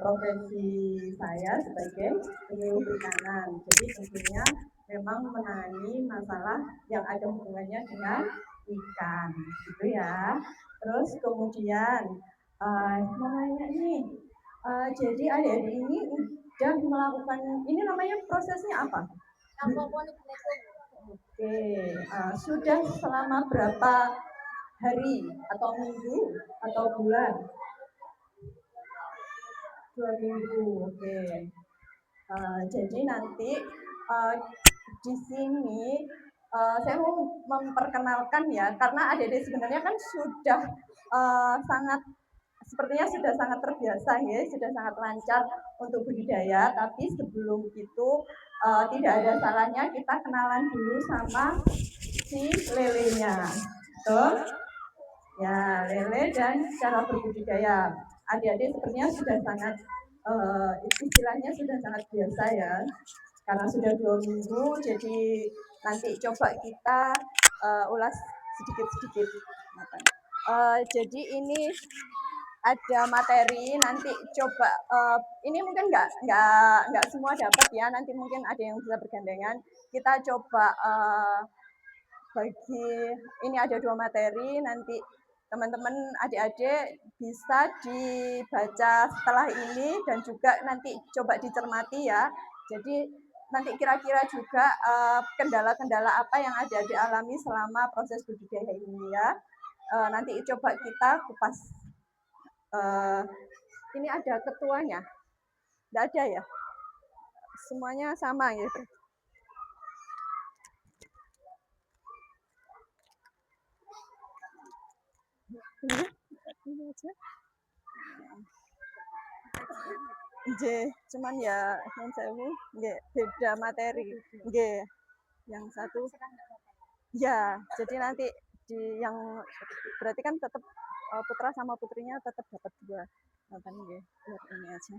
profesi saya sebagai penyuluh perikanan. Jadi tentunya memang menangani masalah yang ada hubungannya dengan ikan, gitu ya. Terus kemudian namanya nih, jadi adik-adik ini udah melakukan, ini namanya prosesnya apa? Oke, sudah selama berapa hari atau minggu atau bulan? 2 minggu, oke. Jadi nanti di sini saya mau memperkenalkan ya, karena adik-adik sebenarnya kan sudah sangat, sepertinya sudah sangat terbiasa ya, sudah sangat lancar untuk budidaya. Tapi sebelum itu tidak ada salahnya kita kenalan dulu sama si lelenya. Tuh, ya lele dan cara berbudidaya. Adik-adik sepertinya sudah sangat istilahnya sudah sangat biasa ya, karena sudah 2 minggu. Jadi nanti coba kita ulas sedikit-sedikit. Jadi ini ada materi, nanti coba ini mungkin nggak semua dapat ya, nanti mungkin ada yang bisa bergandengan. Kita coba bagi, ini ada 2 materi, nanti teman-teman adik-adik bisa dibaca setelah ini dan juga nanti coba dicermati ya. Jadi nanti kira-kira juga kendala-kendala apa yang adik-adik alami selama proses budidaya ini ya. Nanti coba kita kupas. Ini ada ketuanya? Tidak ada ya? Semuanya sama gitu. Ini aja. Cuman ya yang sewu beda materi. Yang satu ya, jadi nanti di yang berarti kan tetap putra sama putrinya tetap dapat 2. Apa nih, buat ini aja.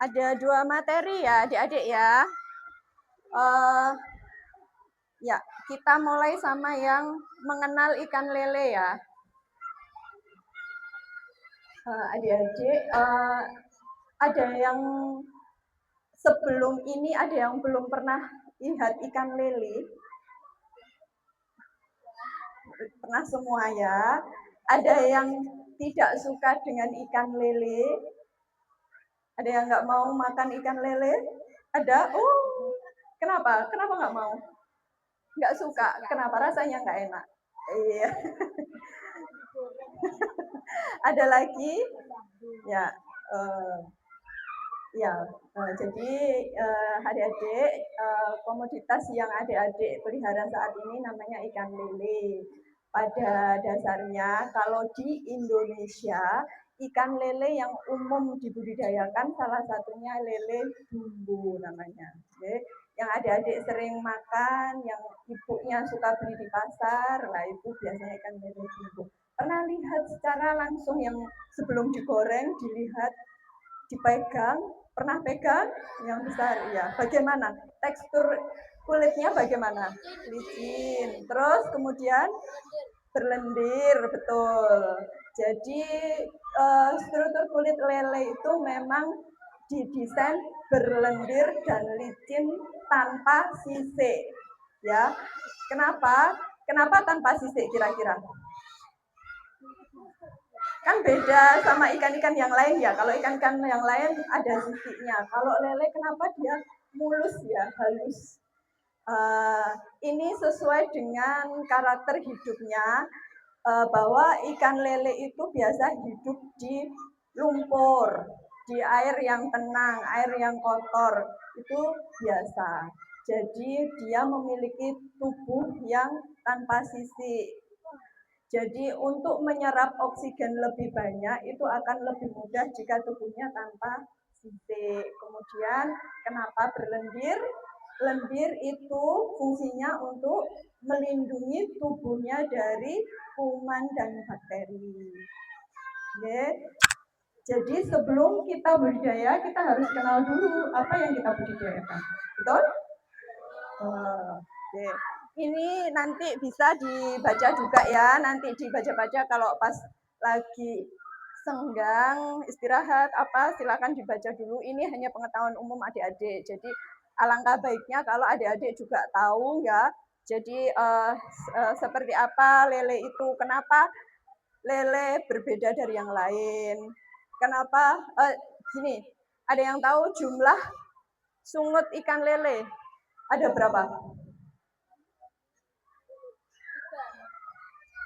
Ada 2 materi ya adik-adik ya. Ya, kita mulai sama yang mengenal ikan lele ya. Adik-adik, ada yang sebelum ini ada yang belum pernah lihat ikan lele? Pernah semua ya. Ada yang tidak suka dengan ikan lele? Ada yang nggak mau makan ikan lele? Ada? Oh, kenapa? Kenapa nggak mau? Nggak suka? Kenapa? Rasanya nggak enak? Iya. Ada lagi? Ya. Ya, jadi adik-adik, komoditas yang adik-adik pelihara saat ini namanya ikan lele. Pada dasarnya kalau di Indonesia, ikan lele yang umum dibudidayakan salah satunya lele bumbu namanya. Oke. Yang adik-adik sering makan, yang ibunya suka beli di pasar, nah itu biasanya ikan lele bumbu. Pernah lihat secara langsung yang sebelum digoreng, dilihat, dipegang? Pernah pegang yang besar ya? Bagaimana tekstur kulitnya? Bagaimana? Licin. Terus kemudian berlendir, betul. Jadi struktur kulit lele itu memang didesain berlendir dan licin tanpa sisik. Ya, kenapa? Kenapa tanpa sisik kira-kira? Kan beda sama ikan-ikan yang lain ya. Kalau ikan-ikan yang lain ada sisiknya. Kalau lele kenapa dia mulus ya, halus? Ini sesuai dengan karakter hidupnya, bahwa ikan lele itu biasa hidup di lumpur, di air yang tenang, air yang kotor, itu biasa. Jadi dia memiliki tubuh yang tanpa sisik. Jadi untuk menyerap oksigen lebih banyak itu akan lebih mudah jika tubuhnya tanpa sisik. Kemudian kenapa berlendir? Lendir itu fungsinya untuk melindungi tubuhnya dari kuman dan bakteri. Oke. Jadi sebelum kita budidaya, kita harus kenal dulu apa yang kita budidayakan. Betul? Oke. Ini nanti bisa dibaca juga ya, nanti dibaca-baca kalau pas lagi senggang, istirahat, apa silakan dibaca dulu. Ini hanya pengetahuan umum adik-adik. Jadi alangkah baiknya kalau adik-adik juga tahu ya. Jadi seperti apa lele itu, kenapa lele berbeda dari yang lain. Kenapa? Gini, ada yang tahu jumlah sungut ikan lele? Ada berapa?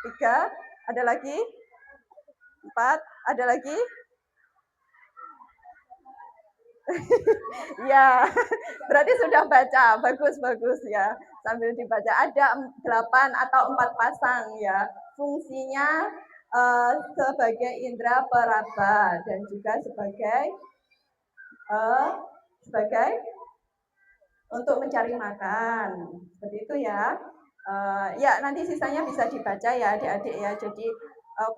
3, ada lagi? 4, ada lagi? Ya, berarti sudah baca. Bagus ya. Sambil dibaca. Ada 8 atau 4 pasang ya. Fungsinya sebagai indera peraba dan juga sebagai untuk mencari makan. Seperti itu ya. Ya, nanti sisanya bisa dibaca ya adik-adik ya. Jadi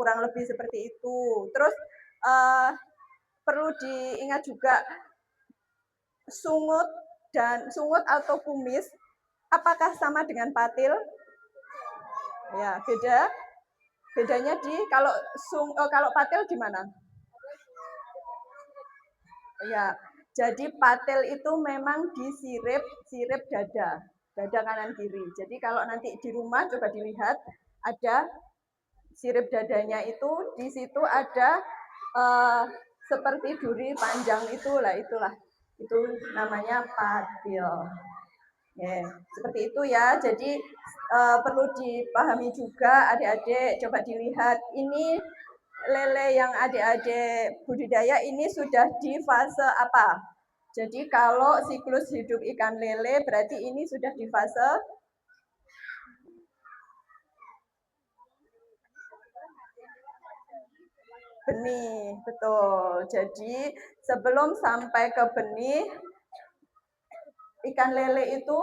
kurang lebih seperti itu. Terus perlu diingat juga sungut atau kumis apakah sama dengan patil? Ya, beda. Bedanya di kalau patil di mana? Ya, jadi patil itu memang di sirip dada kanan kiri. Jadi kalau nanti di rumah coba dilihat ada sirip dadanya itu, di situ ada seperti duri panjang itulah itu namanya patil. Ya, seperti itu ya. Jadi perlu dipahami juga adik-adik. Coba dilihat ini lele yang adik-adik budidaya ini sudah di fase apa? Jadi kalau siklus hidup ikan lele berarti ini sudah di fase benih, betul. Jadi sebelum sampai ke benih, ikan lele itu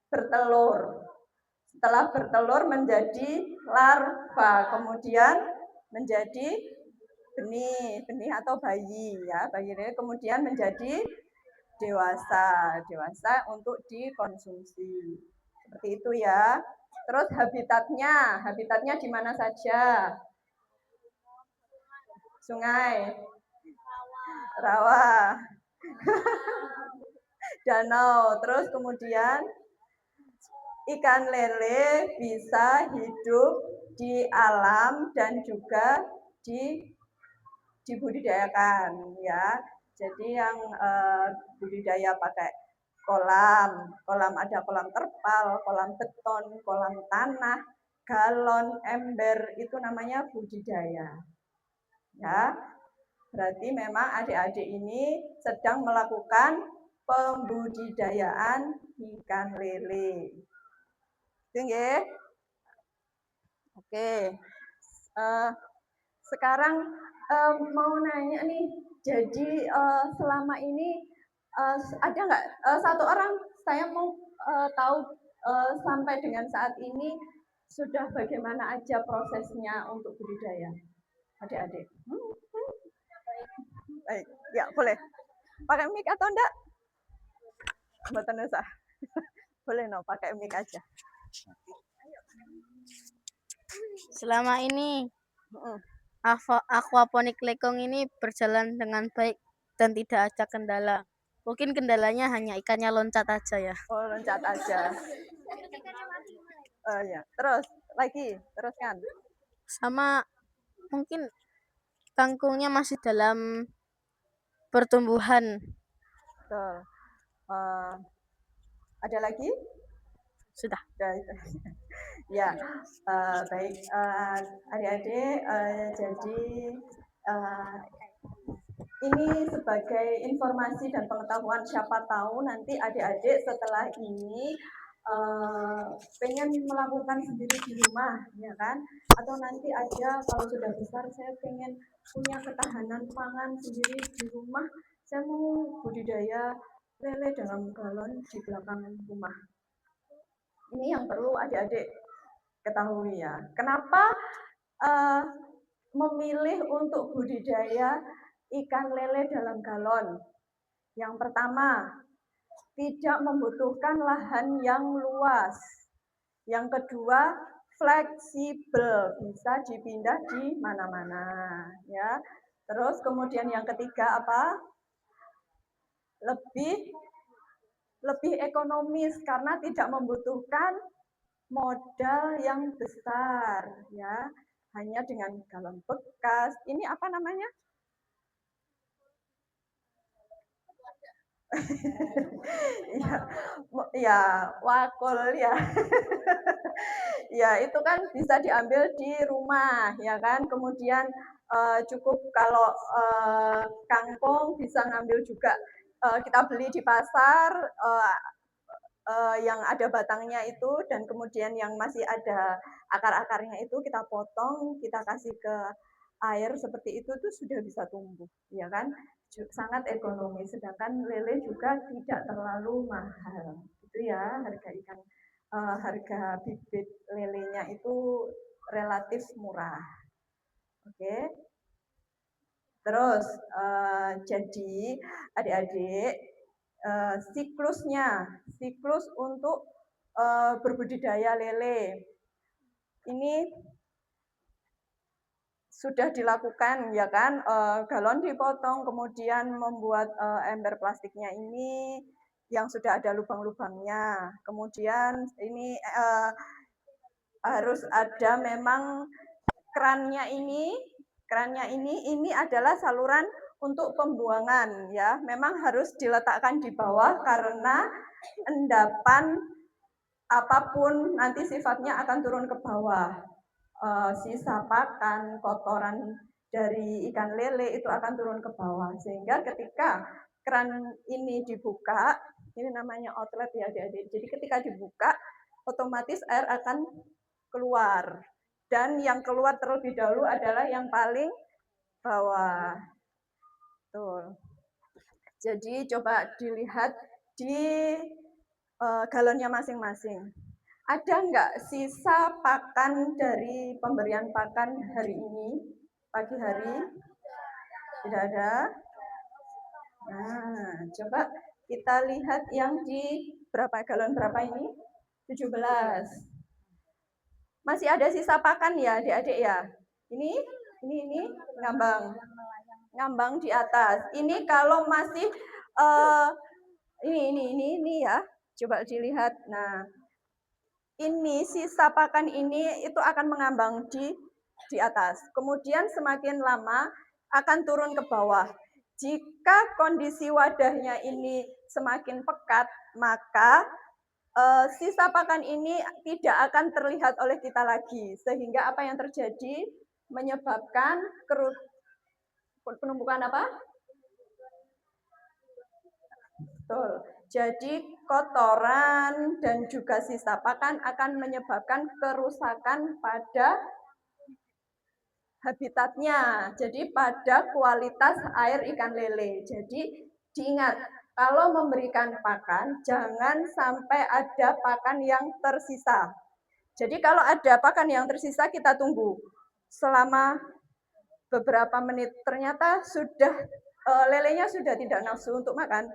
bertelur. Setelah bertelur menjadi larva, kemudian menjadi benih atau bayi ya, bayi lele kemudian menjadi dewasa untuk dikonsumsi. Seperti itu ya. Terus habitatnya di mana saja? Sungai, rawa, danau. Terus kemudian ikan lele bisa hidup di alam dan juga dibudidayakan ya. Jadi yang budidaya pakai kolam ada kolam terpal, kolam beton, kolam tanah, galon, ember itu namanya budidaya. Ya. Berarti memang adik-adik ini sedang melakukan pembudidayaan ikan lele. Oke. Oke. Sekarang mau nanya nih, jadi selama ini ada nggak satu orang saya mau tahu sampai dengan saat ini sudah bagaimana aja prosesnya untuk budidaya, adik-adik? Baik, ya boleh. Pakai mic atau enggak? Mboten usah. Boleh no, pakai mic aja. Selama ini aquaponik lekong ini berjalan dengan baik dan tidak ada kendala. Mungkin kendalanya hanya ikannya loncat aja ya. Oh, loncat aja. Oh ya, teruskan. Sama mungkin kangkungnya masih dalam pertumbuhan. Betul. Ada lagi? Sudah. Ya, baik adik-adik. Jadi ini sebagai informasi dan pengetahuan, siapa tahu nanti adik-adik setelah ini pengen melakukan sendiri di rumah, ya kan? Atau nanti aja kalau sudah besar saya pengen punya ketahanan pangan sendiri di rumah, saya mau budidaya lele dalam galon di belakang rumah. Ini yang perlu adik-adik ketahui ya. Kenapa memilih untuk budidaya ikan lele dalam galon? Yang pertama, tidak membutuhkan lahan yang luas. Yang kedua, fleksibel, bisa dipindah di mana-mana, ya. Terus kemudian yang ketiga apa? Lebih ekonomis karena tidak membutuhkan modal yang besar, ya. Hanya dengan galon bekas. Ini apa namanya? ya, ya, wakul ya. Ya, itu kan bisa diambil di rumah, ya kan. Kemudian cukup kalau kangkung bisa ngambil juga kita beli di pasar yang ada batangnya itu dan kemudian yang masih ada akar-akarnya itu kita potong, kita kasih ke air seperti itu tuh sudah bisa tumbuh, ya kan? Sangat ekonomis. Sedangkan lele juga tidak terlalu mahal, gitu ya. Harga bibit lelenya itu relatif murah. Oke. Terus jadi adik-adik siklus untuk berbudidaya lele ini sudah dilakukan ya kan, galon dipotong kemudian membuat ember plastiknya ini yang sudah ada lubang-lubangnya, kemudian ini harus ada memang kerannya ini adalah saluran untuk pembuangan ya, memang harus diletakkan di bawah karena endapan apapun nanti sifatnya akan turun ke bawah. Sisa pakan, kotoran dari ikan lele itu akan turun ke bawah. Sehingga ketika keran ini dibuka, ini namanya outlet ya adik-adik. Jadi ketika dibuka, otomatis air akan keluar. Dan yang keluar terlebih dahulu adalah yang paling bawah. Tuh. Jadi coba dilihat di galonnya masing-masing. Ada nggak sisa pakan dari pemberian pakan hari ini, pagi hari? Tidak ada? Nah, coba kita lihat yang di berapa galon berapa ini? 17. Masih ada sisa pakan ya adik-adik ya? Ini ngambang di atas. Ini kalau masih ini ya. Coba dilihat. Nah, ini sisa pakan ini itu akan mengambang di atas. Kemudian semakin lama akan turun ke bawah. Jika kondisi wadahnya ini semakin pekat, maka sisa pakan ini tidak akan terlihat oleh kita lagi. Sehingga apa yang terjadi? Menyebabkan penumpukan apa? Betul. Jadi kotoran dan juga sisa pakan akan menyebabkan kerusakan pada habitatnya. Jadi pada kualitas air ikan lele. Jadi diingat, kalau memberikan pakan jangan sampai ada pakan yang tersisa. Jadi kalau ada pakan yang tersisa kita tunggu selama beberapa menit. Ternyata sudah lelenya sudah tidak nafsu untuk makan,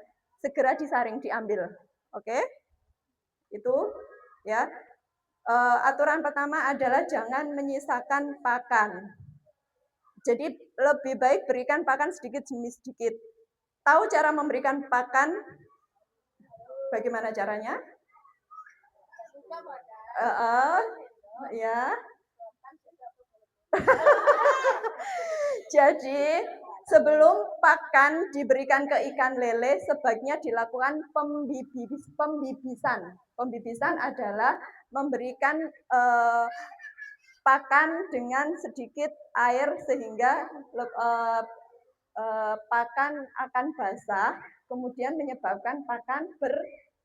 segera disaring, diambil. Oke? Itu ya. Aturan pertama adalah jangan menyisakan pakan. Jadi lebih baik berikan pakan sedikit demi sedikit. Tahu cara memberikan pakan? Bagaimana caranya? Ya. Jadi sebelum pakan diberikan ke ikan lele, sebaiknya dilakukan pembibisan. Pembibisan adalah memberikan pakan dengan sedikit air sehingga pakan akan basah, kemudian menyebabkan pakan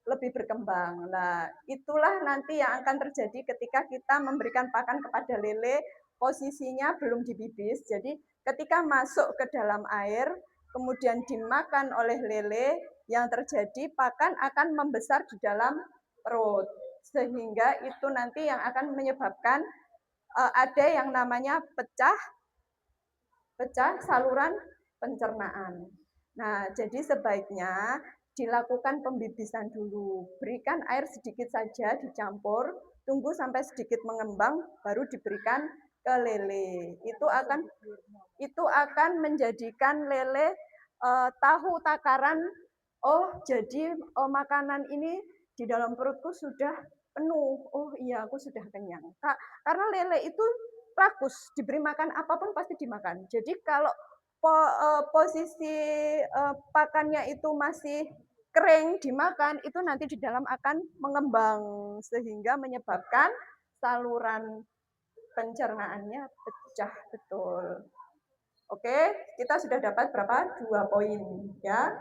lebih berkembang. Nah, itulah nanti yang akan terjadi ketika kita memberikan pakan kepada lele, posisinya belum dibibis, jadi Ketika masuk ke dalam air, kemudian dimakan oleh lele, yang terjadi pakan akan membesar di dalam perut. Sehingga itu nanti yang akan menyebabkan ada yang namanya pecah saluran pencernaan. Nah, jadi sebaiknya dilakukan pembibisan dulu. Berikan air sedikit saja dicampur, tunggu sampai sedikit mengembang, baru diberikan ke lele. Itu akan menjadikan lele tahu takaran, oh jadi makanan ini di dalam perutku sudah penuh. Oh iya, aku sudah kenyang. Karena lele itu rakus, diberi makan apapun pasti dimakan. Jadi kalau posisi pakannya itu masih kering dimakan, itu nanti di dalam akan mengembang sehingga menyebabkan saluran pencernaannya pecah betul. Oke, kita sudah dapat berapa? 2 poin ya.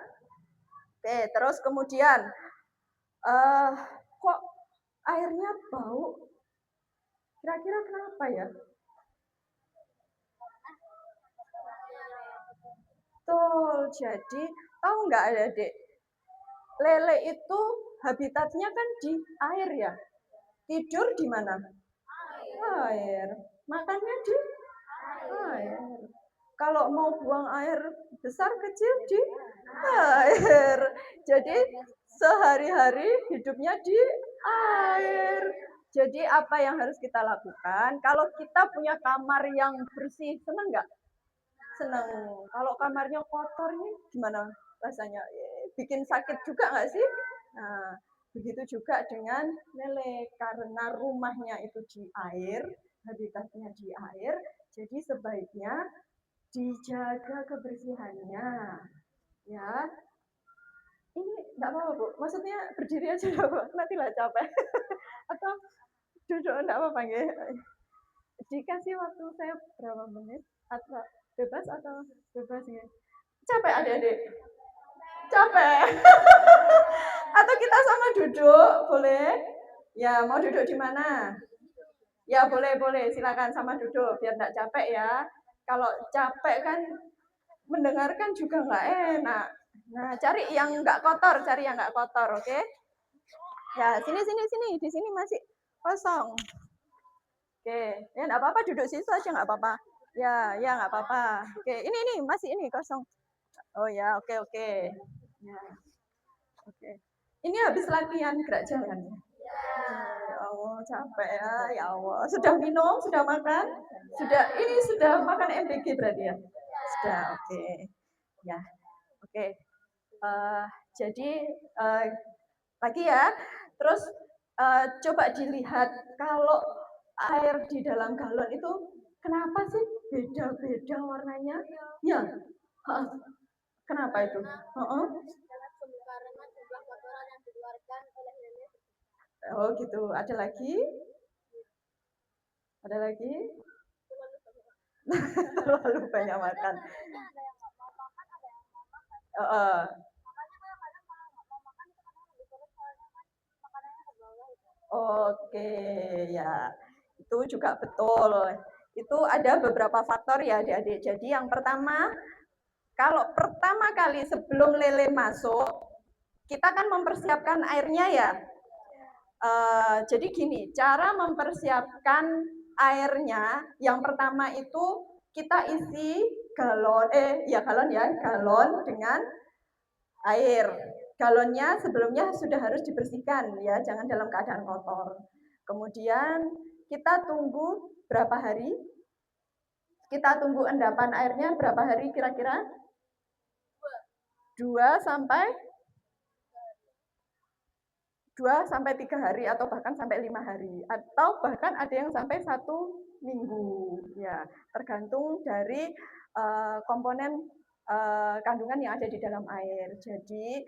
Oke, terus kemudian kok airnya bau? Kira-kira kenapa ya? Betul, jadi tahu nggak adik-adik? Lele itu habitatnya kan di air ya. Tidur di mana? Air. Makannya di air. Kalau mau buang air besar kecil di air. Jadi sehari-hari hidupnya di air. Jadi apa yang harus kita lakukan? Kalau kita punya kamar yang bersih, senang nggak? Senang. Kalau kamarnya kotor nih gimana rasanya? Bikin sakit juga nggak sih? Nah, begitu juga dengan lele, karena rumahnya itu di air, habitatnya di air, jadi sebaiknya dijaga kebersihannya. Ya, ini enggak apa-apa, Bu. Maksudnya berdiri aja enggak, Bu. Nanti lah capek. Atau duduk enggak apa-apa nggih. Dikasih waktu saya berapa menit? Atau bebas nggih? Capek adik-adik? Capek. Atau kita sama duduk, boleh? Ya, mau duduk di mana? Ya, boleh. Silakan sama duduk biar enggak capek ya. Kalau capek kan mendengarkan juga nggak enak. Nah, cari yang nggak kotor, oke? Ya, sini, di sini masih kosong. Oke, ya nggak apa-apa, duduk situ aja nggak apa-apa. Ya, nggak apa-apa. Oke, ini masih ini kosong. Oh ya, oke. Ya, oke. Ini habis latihan gerak jalan. Ya Allah, capek ya Allah. Sudah minum, sudah makan? Sudah makan MBG berarti ya? Sudah, oke. Ya, oke. Jadi lagi ya, terus coba dilihat kalau air di dalam galon itu kenapa sih beda-beda warnanya? Ya, kenapa itu? Oh gitu, ada lagi? Terlalu banyak makan. Oke, ya. Itu juga betul. Itu ada beberapa faktor ya adik-adik. Jadi yang pertama, kalau pertama kali sebelum lele masuk, kita kan mempersiapkan airnya ya. Jadi gini, cara mempersiapkan airnya, yang pertama itu kita isi galon dengan air. Galonnya sebelumnya sudah harus dibersihkan ya, jangan dalam keadaan kotor. Kemudian kita tunggu berapa hari? Kita tunggu endapan airnya berapa hari kira-kira? 2 sampai 3 hari atau bahkan sampai 5 hari atau bahkan ada yang sampai 1 minggu ya, tergantung dari komponen kandungan yang ada di dalam air. Jadi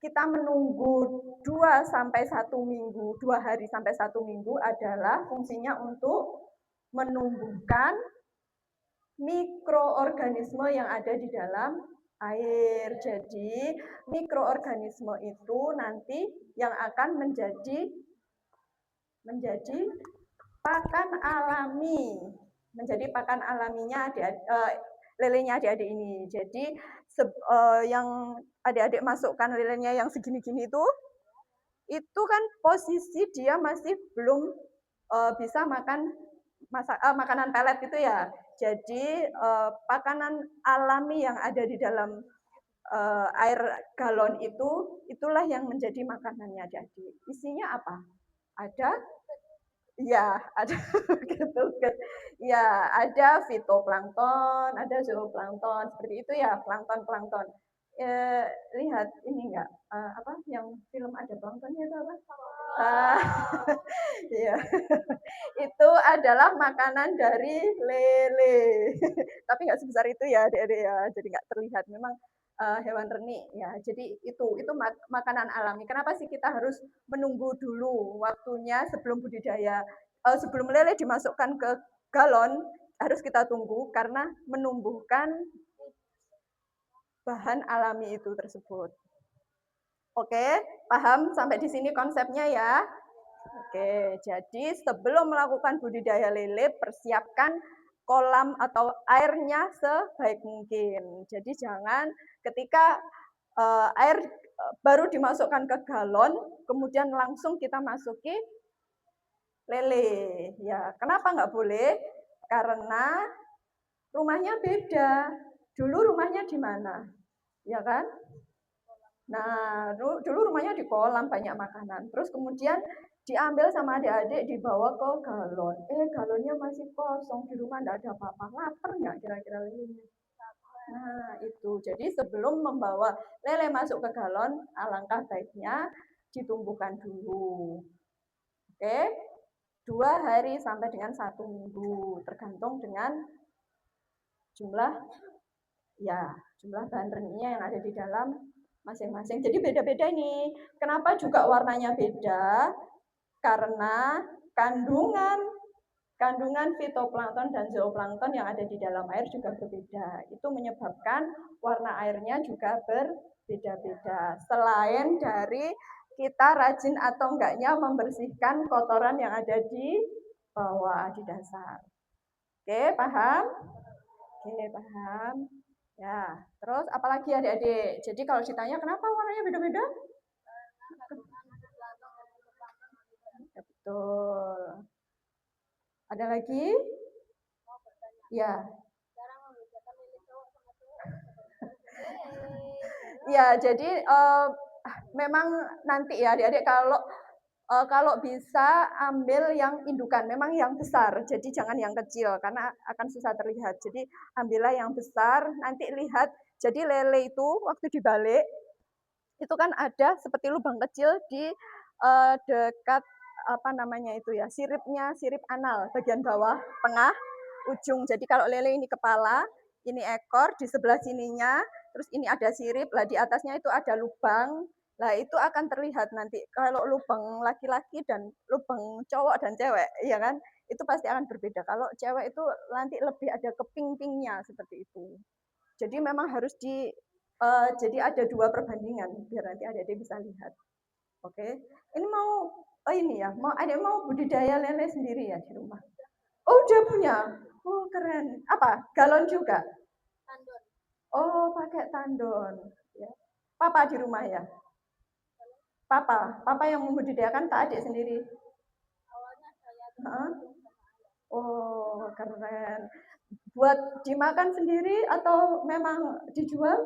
kita menunggu 2 sampai 1 minggu, 2 hari sampai 1 minggu adalah fungsinya untuk menumbuhkan mikroorganisme yang ada di dalam air. Jadi mikroorganisme itu nanti yang akan menjadi pakan alami. Menjadi pakan alaminya lelenya adik-adik ini. Jadi yang adik-adik masukkan lelenya yang segini-gini itu kan posisi dia masih belum bisa makan makanan pelet itu ya. Jadi makanan alami yang ada di dalam air galon itulah yang menjadi makanannya adik-adik. Isinya apa? Ada ya, ada gitu kan. Ya, ada fitoplankton, ada zooplankton, seperti itu ya, plankton-plankton. Lihat ini enggak, apa yang film ada planktonnya itu apa? Ah, iya. Itu adalah makanan dari lele. Tapi nggak sebesar itu ya, adik-adik ya. Jadi nggak terlihat. Memang hewan ternik ya. Jadi itu makanan alami. Kenapa sih kita harus menunggu dulu waktunya sebelum budidaya, sebelum lele dimasukkan ke galon harus kita tunggu karena menumbuhkan bahan alami itu tersebut. Oke, paham sampai di sini konsepnya ya? Oke, jadi sebelum melakukan budidaya lele, persiapkan kolam atau airnya sebaik mungkin. Jadi jangan ketika air baru dimasukkan ke galon, kemudian langsung kita masuki lele. Ya, kenapa nggak boleh? Karena rumahnya beda. Dulu rumahnya di mana? Ya kan? Nah, dulu rumahnya di kolam banyak makanan. Terus kemudian diambil sama adik-adik dibawa ke galon. Galonnya masih kosong di rumah enggak ada apa-apa. Lapar nggak kira-kira lelenya? Nah, itu. Jadi sebelum membawa lele masuk ke galon, alangkah baiknya ditumbuhkan dulu. Oke? 2 hari sampai dengan 1 minggu, tergantung dengan jumlah jumlah bahan renyihnya yang ada di dalam masing-masing. Jadi beda-beda nih. Kenapa juga warnanya beda? Karena kandungan fitoplankton dan zooplankton yang ada di dalam air juga berbeda. Itu menyebabkan warna airnya juga berbeda-beda. Selain dari kita rajin atau enggaknya membersihkan kotoran yang ada di bawah, di dasar. Oke, paham? Oke, paham. Ya, terus apalagi adik-adik? Jadi kalau ditanya kenapa warnanya beda-beda? Ya, betul. Ada lagi? Ya. Ya, jadi memang nanti ya adik-adik kalau bisa ambil yang indukan, memang yang besar. Jadi jangan yang kecil karena akan susah terlihat. Jadi ambillah yang besar, nanti lihat. Jadi lele itu waktu dibalik itu kan ada seperti lubang kecil di dekat apa namanya itu ya, sirip anal bagian bawah tengah ujung. Jadi kalau lele ini kepala, ini ekor, di sebelah sininya, terus ini ada sirip, lah di atasnya itu ada lubang. Lah itu akan terlihat nanti kalau lubang laki-laki dan lubang cowok dan cewek, ya kan? Itu pasti akan berbeda. Kalau cewek itu nanti lebih ada keping-pingnya seperti itu. Jadi memang harus jadi ada 2 perbandingan biar nanti adik-adik bisa lihat. Oke. Ini ini ya, mau budidaya lele sendiri ya di rumah? Oh, udah punya? Oh, keren. Apa? Galon juga? Tandon. Oh, pakai tandon. Ya. Papa di rumah ya? Papa yang membudidayakan tak adik sendiri? Awalnya saya. Oh, keren. Buat dimakan sendiri atau memang dijual?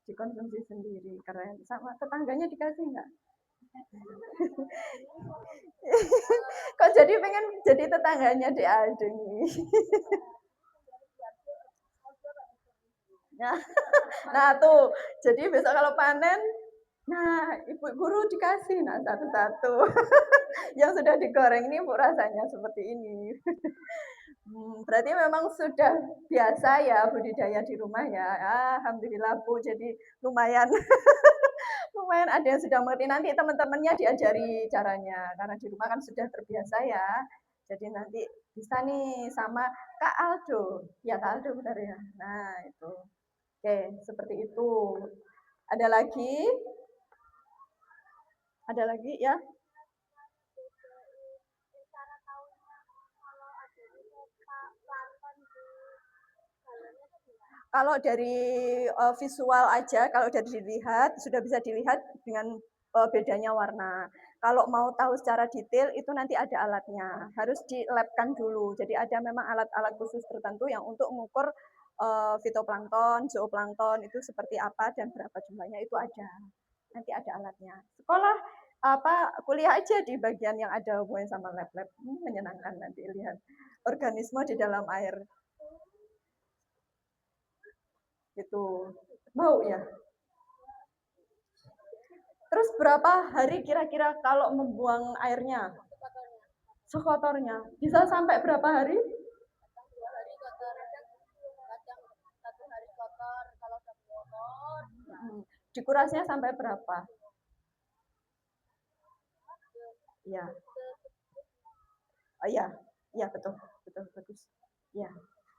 Dikonsumsi sendiri, keren. Sama tetangganya dikasih nggak? Kok jadi pengen jadi tetangganya di Aldo nih? Nah tuh, jadi besok kalau panen, nah ibu guru dikasih nah satu-satu. Yang sudah digoreng ini bu rasanya seperti ini. Berarti memang sudah biasa ya budidaya di rumah ya. Alhamdulillah Bu, jadi lumayan lumayan ada yang sudah mengerti. Nanti teman-temannya diajari caranya, karena di rumah kan sudah terbiasa ya. Jadi nanti bisa nih sama Kak Aldo. Ya Kak Aldo benar ya. Nah itu. Oke, seperti itu. Ada lagi? Ada lagi ya? Kalau dari visual aja, kalau dari dilihat, sudah bisa dilihat dengan bedanya warna. Kalau mau tahu secara detail, itu nanti ada alatnya. Harus di-lab-kan dulu. Jadi ada memang alat-alat khusus tertentu yang untuk mengukur fitoplankton, zooplankton itu seperti apa dan berapa jumlahnya itu ada. Nanti ada alatnya. Sekolah kuliah aja di bagian yang ada hubungannya sama lab-lab. Menyenangkan nanti lihat organisme di dalam air. Gitu. Mau ya? Terus berapa hari kira-kira kalau membuang airnya? Sekotornya. Bisa sampai berapa hari? Dikurasnya sampai berapa? Ya. Oh ya, ya betul, betul bagus. Ya.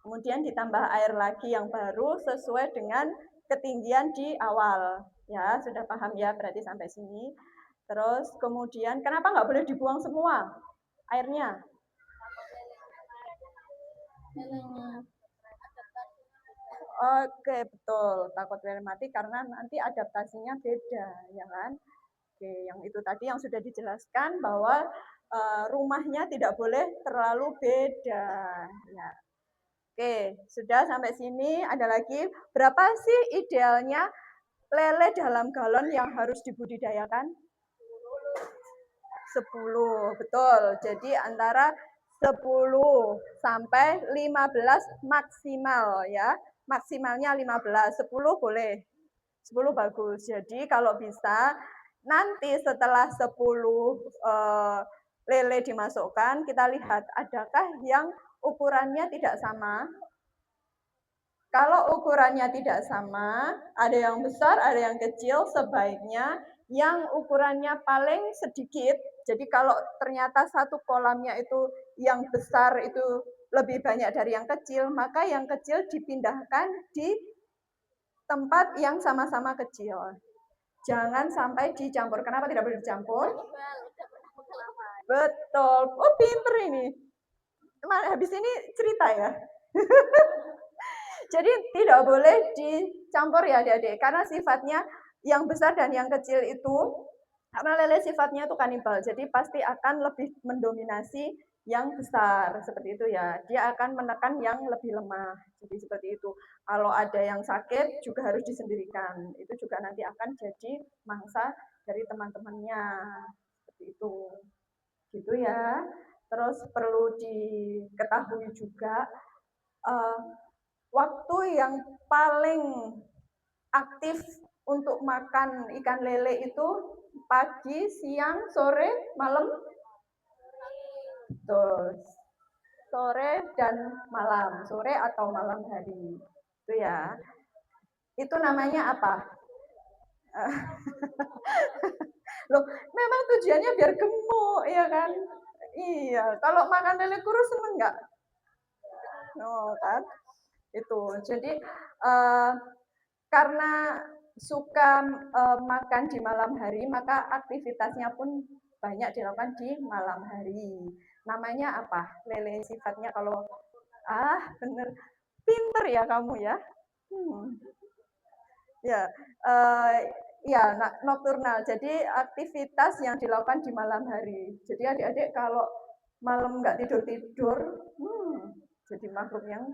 Kemudian ditambah air lagi yang baru sesuai dengan ketinggian di awal. Ya, sudah paham ya berarti sampai sini. Terus kemudian kenapa nggak boleh dibuang semua airnya? Oke, betul. Takut lele mati karena nanti adaptasinya beda, ya kan? Oke, yang itu tadi yang sudah dijelaskan bahwa rumahnya tidak boleh terlalu beda. Ya. Oke, sudah sampai sini. Ada lagi, berapa sih idealnya lele dalam galon yang harus dibudidayakan? 10, betul. Jadi antara 10 sampai 15 maksimal ya. Maksimalnya 15, 10 boleh. 10 bagus. Jadi kalau bisa nanti setelah 10 lele dimasukkan, kita lihat adakah yang ukurannya tidak sama. Kalau ukurannya tidak sama, ada yang besar, ada yang kecil, sebaiknya yang ukurannya paling sedikit. Jadi kalau ternyata satu kolamnya itu yang besar itu lebih banyak dari yang kecil, maka yang kecil dipindahkan di tempat yang sama-sama kecil. Jangan sampai dicampur. Kenapa tidak boleh dicampur? Betul. Oh, pinter ini. Habis ini cerita ya. Jadi tidak boleh dicampur ya adik-adik, karena sifatnya yang besar dan yang kecil itu, karena lele sifatnya itu kanibal, jadi pasti akan lebih mendominasi yang besar, seperti itu ya. Dia akan menekan yang lebih lemah, jadi seperti itu. Kalau ada yang sakit juga harus disendirikan, itu juga nanti akan jadi mangsa dari teman-temannya, seperti itu. Gitu ya. Terus perlu diketahui juga, waktu yang paling aktif untuk makan ikan lele itu pagi, siang, sore, malam? Tuh, sore dan malam, sore atau malam hari. Itu ya. Itu namanya apa? Loh, memang tujuannya biar gemuk, ya kan? Iya, kalau makan lele kurus seneng nggak? Oh, kan? Itu. Jadi karena suka makan di malam hari, maka aktivitasnya pun banyak dilakukan di malam hari. Namanya apa? Lele sifatnya kalau bener pinter ya kamu ya. Ya, ya nokturnal. Jadi aktivitas yang dilakukan di malam hari. Jadi adik-adik kalau malam nggak tidur-tidur, jadi makhluk yang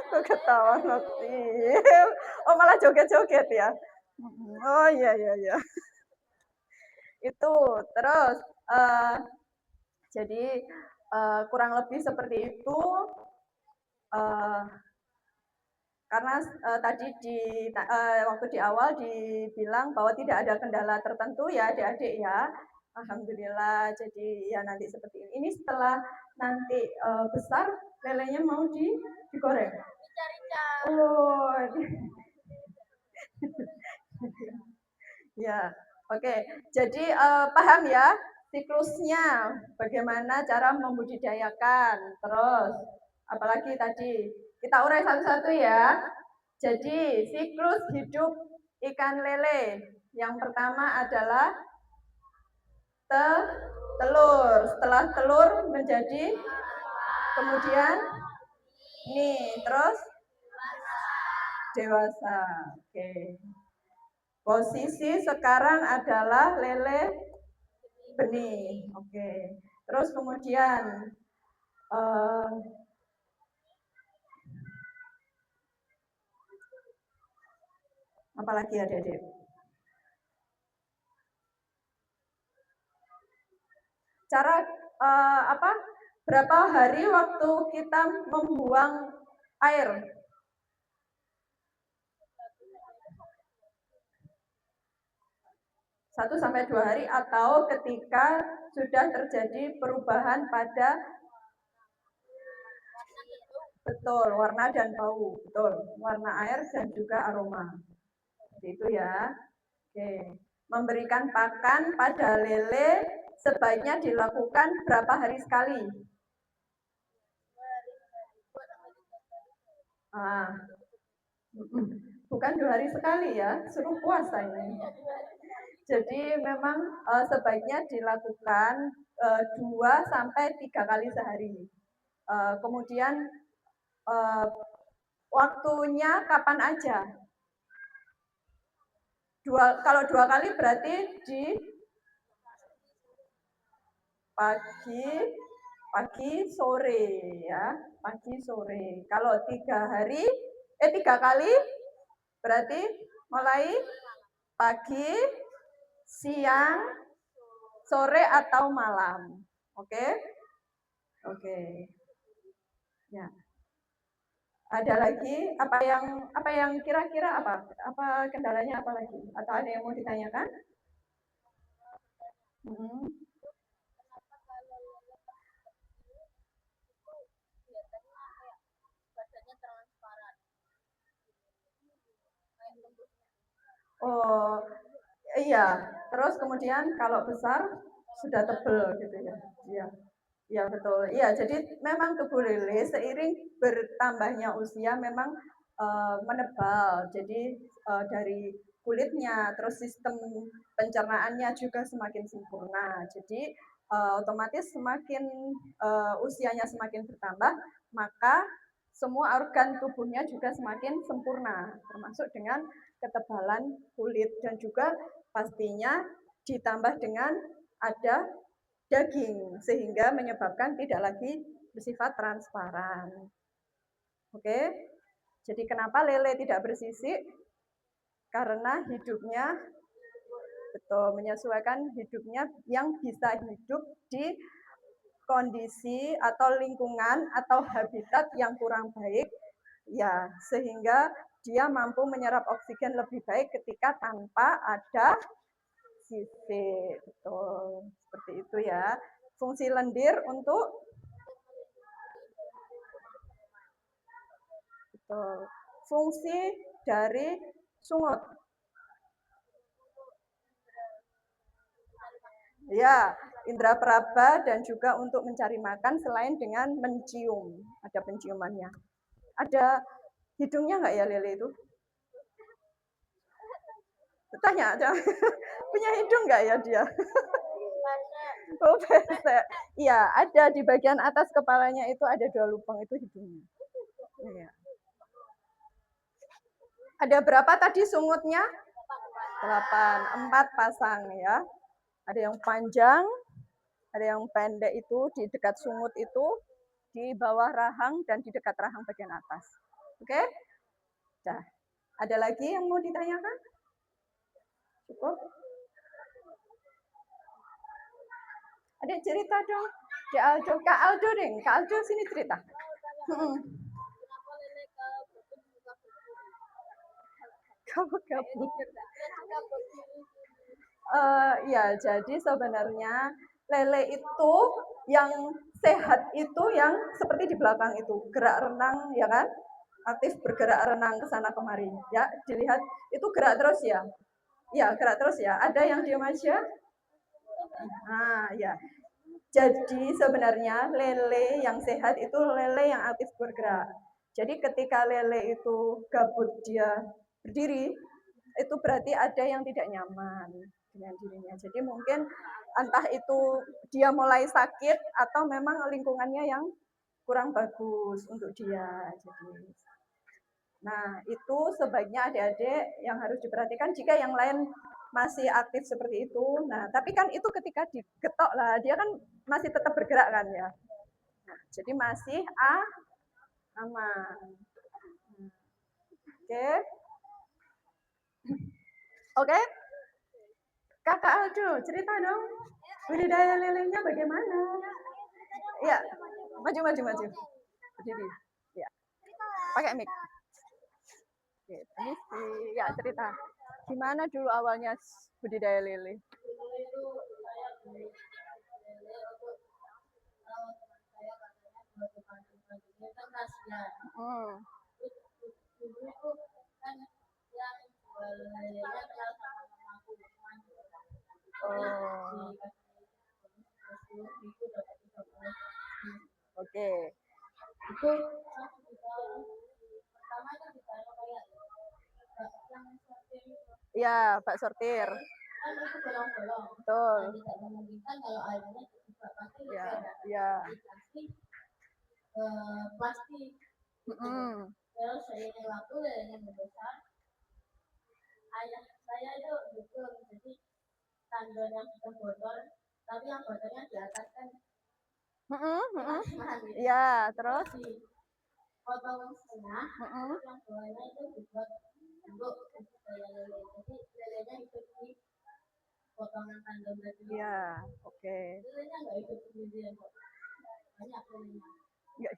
kok ketawa notil. Oh malah joget-joget ya. Oh iya iya iya. Itu terus jadi kurang lebih seperti itu. Karena tadi waktu di awal dibilang bahwa tidak ada kendala tertentu ya adik-adik ya. Alhamdulillah. Jadi ya nanti seperti ini. Ini setelah nanti besar, lelenya mau digoreng. Oh, ya, oke. Jadi paham ya siklusnya, bagaimana cara membudidayakan. Terus, apalagi tadi kita urai satu-satu ya. Jadi siklus hidup ikan lele. Yang pertama adalah telur. Setelah telur menjadi kemudian nih, terus dewasa. Oke. Posisi sekarang adalah lele benih. Oke. Terus kemudian apalagi adik-adik? Cara apa? Berapa hari waktu kita membuang air? 1-2 hari atau ketika sudah terjadi perubahan pada betul warna dan bau, betul warna air dan juga aroma. Seperti itu ya. Oke. Memberikan pakan pada lele sebaiknya dilakukan berapa hari sekali? Bukan 2 hari sekali ya, suruh puasa ini. Jadi memang sebaiknya dilakukan 2-3 kali sehari. Kemudian waktunya kapan aja? Kalau 2 kali berarti di pagi sore ya, pagi sore. Kalau 3 kali berarti mulai pagi, siang, sore atau malam. Oke? Oke. Ya. Ada lagi apa yang kira-kira apa kendalanya apa lagi? Atau ada yang mau ditanyakan? Oh, iya. Terus kemudian kalau besar sudah tebel gitu ya. Iya. Iya betul. Iya, jadi memang tubuh lele seiring bertambahnya usia memang menebal. Jadi dari kulitnya, terus sistem pencernaannya juga semakin sempurna. Jadi otomatis semakin usianya semakin bertambah, maka semua organ tubuhnya juga semakin sempurna, termasuk dengan ketebalan kulit dan juga pastinya ditambah dengan ada daging sehingga menyebabkan tidak lagi bersifat transparan. Oke. Jadi kenapa lele tidak bersisik? Karena hidupnya betul menyesuaikan hidupnya yang bisa hidup di kondisi atau lingkungan atau habitat yang kurang baik ya, sehingga dia mampu menyerap oksigen lebih baik ketika tanpa ada sisik. Betul. Seperti itu ya. Fungsi lendir untuk betul. Fungsi dari sungut. Ya, indera peraba dan juga untuk mencari makan selain dengan mencium. Ada penciumannya. Ada hidungnya nggak ya lele itu? Tanya aja. Punya hidung nggak ya dia? Oh, pesek. Iya, ada di bagian atas kepalanya itu ada 2 lubang itu hidungnya. Iya. Ada berapa tadi sungutnya? 8, 4 pasang ya. Ada yang panjang, ada yang pendek itu di dekat sungut itu, di bawah rahang dan di dekat rahang bagian atas. Oke? Nah, ada lagi yang mau ditanyakan? Cukup? Adik cerita dong. Kak Aldo deh. Kak Aldo sini cerita. Kabut-kabut. Ya, jadi sebenarnya lele itu yang sehat itu yang seperti di belakang itu, gerak renang ya kan? Aktif bergerak renang ke sana kemari. Ya, dilihat itu gerak terus ya. Ya, gerak terus ya. Ada yang diam aja? Nah, ya. Jadi sebenarnya lele yang sehat itu lele yang aktif bergerak. Jadi ketika lele itu gabut dia berdiri, itu berarti ada yang tidak nyaman dengan dirinya. Jadi mungkin entah itu dia mulai sakit atau memang lingkungannya yang kurang bagus untuk dia. Jadi Nah, itu sebaiknya adik-adik yang harus diperhatikan jika yang lain masih aktif seperti itu. Nah, tapi kan itu ketika digetok lah, dia kan masih tetap bergerak kan ya. Nah, jadi masih aman. Oke. Oke. Kakak Aldo, cerita dong. Budidaya lelenya bagaimana? Ya, maju. Berdiri. Ya, pakai mic. Oke, permisi. Ya, cerita. Gimana dulu awalnya budidaya lele? Hmm. Oh. Oke. Iya, Pak sortir. Betul. Ya, ya. Plastik. Terus seiring waktu lelenya membesar. Ayah saya itu betul, jadi tandon yang sudah bocor, tapi yang bocornya di atas kan. Iya, terus potong setengah, yang bawahnya itu dibuat bentuk budidaya lele. Jadi lelenya hidup di potongan tandon tadi. Iya, oke. Lelenya nggak hidup sendirian kok. Banyak lelenya. Nggak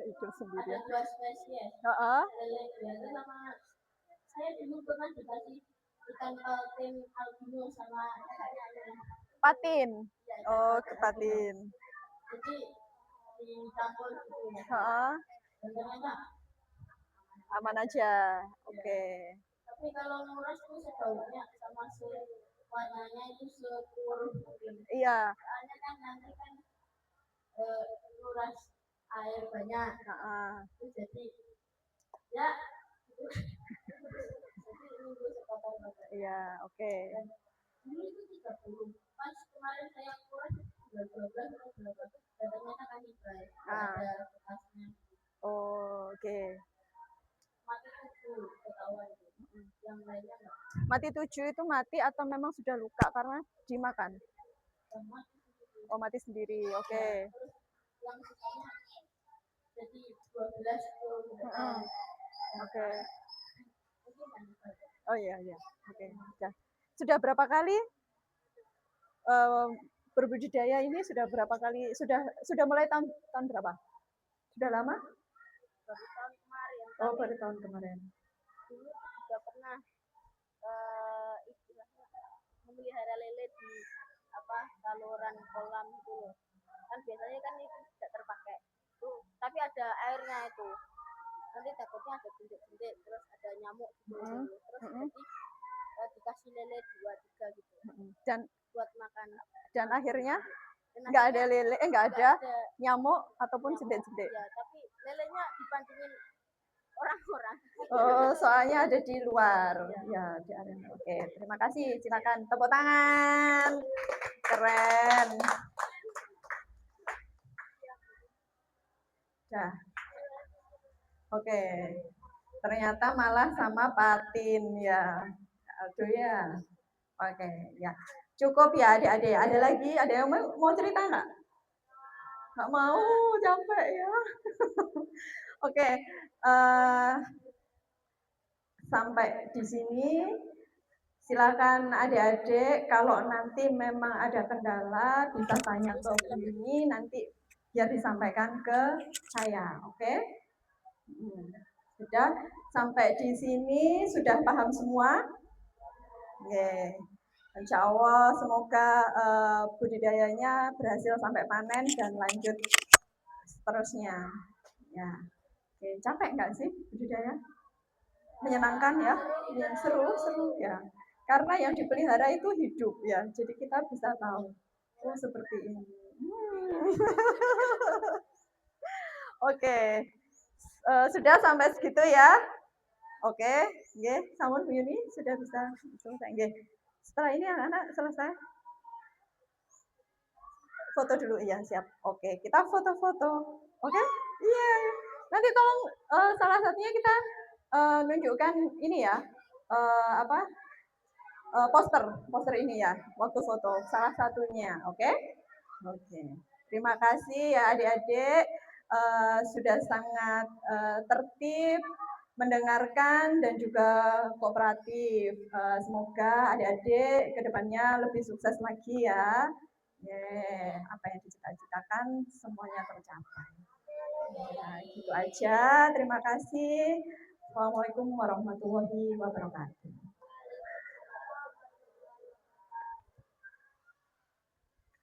hidup sendirian. Ada 2 spesies. Lele biasa sama saya dulu pernah dikasih ikan patin albino sama patin. Oh, ke patin. Jadi dicampur gitu. Dan ternyata aman aja. Oke. Tapi kalau nguras tuh sebaunya sama warnanya itu sepur mungkin. Iya. Soalnya kan nanti kan nguras air banyak. Jadi ya iya, oke. Dulu itu 30. Pas kemarin saya kurang 12 atau berapa, ternyata kan hibah. Ada bekasnya. Oh, oke. Mati 7 ketahuan. Yang lainnya enggak. Mati 7 itu mati atau memang sudah luka karena dimakan? Oh, mati sendiri. Oke. Terus yang sisanya jadi 12 itu. Oke. Oh iya. Oke. Sudah berapa kali berbudidaya ini? Sudah berapa kali? Sudah mulai tahun berapa? Sudah lama? Baru tahun kemarin. Oh, baru tahun kemarin. Dulu juga pernah istilahnya memelihara lele di saluran kolam itu loh. Kan biasanya kan itu tidak terpakai. Tapi ada airnya itu. Nanti takutnya ada jentik-jentik, terus ada nyamuk gitu. Terus jadi dikasih lele 2-3 gitu. Dan buat makan. Dan akhirnya nggak ada lele, nggak ada nyamuk ataupun jentik-jentik. Ya, tapi lelenya dipancingin orang-orang. Oh, soalnya ada di luar. Ya, di arena. Oke, terima kasih. Silakan tepuk tangan. Keren. Nah. Oke. Ternyata malah sama patin ya. Aduh ya. Oke, ya. Cukup ya adik-adik. Ada lagi? Ada yang mau cerita nggak? Nggak mau, capek ya. Oke. Sampai di sini. Silakan adik-adik, kalau nanti memang ada kendala, bisa tanya ke ini, nanti biar disampaikan ke saya, oke? Sudah sampai di sini, sudah paham semua? Oke. Insya Allah semoga budidayanya berhasil sampai panen dan lanjut seterusnya. Ya, oke. Capek nggak sih budidaya? Menyenangkan ya? Ya, seru ya. Karena yang dipelihara itu hidup ya, jadi kita bisa tahu. Oh seperti ini. Oke, sudah sampai segitu ya. Oke, sampun Bu Yuni sudah bisa selesai. Setelah ini anak-anak selesai. Foto dulu ya, siap. Oke, kita foto-foto. Oke? Iya. Nanti tolong salah satunya kita nunjukkan ini ya, apa, poster ini ya, waktu foto, salah satunya, oke? Oke. Terima kasih ya adik-adik, sudah sangat tertib, mendengarkan dan juga kooperatif. Semoga adik-adik kedepannya lebih sukses lagi ya. Apa yang dicita-citakan semuanya tercapai. Ya, gitu aja. Terima kasih. Assalamualaikum warahmatullahi wabarakatuh.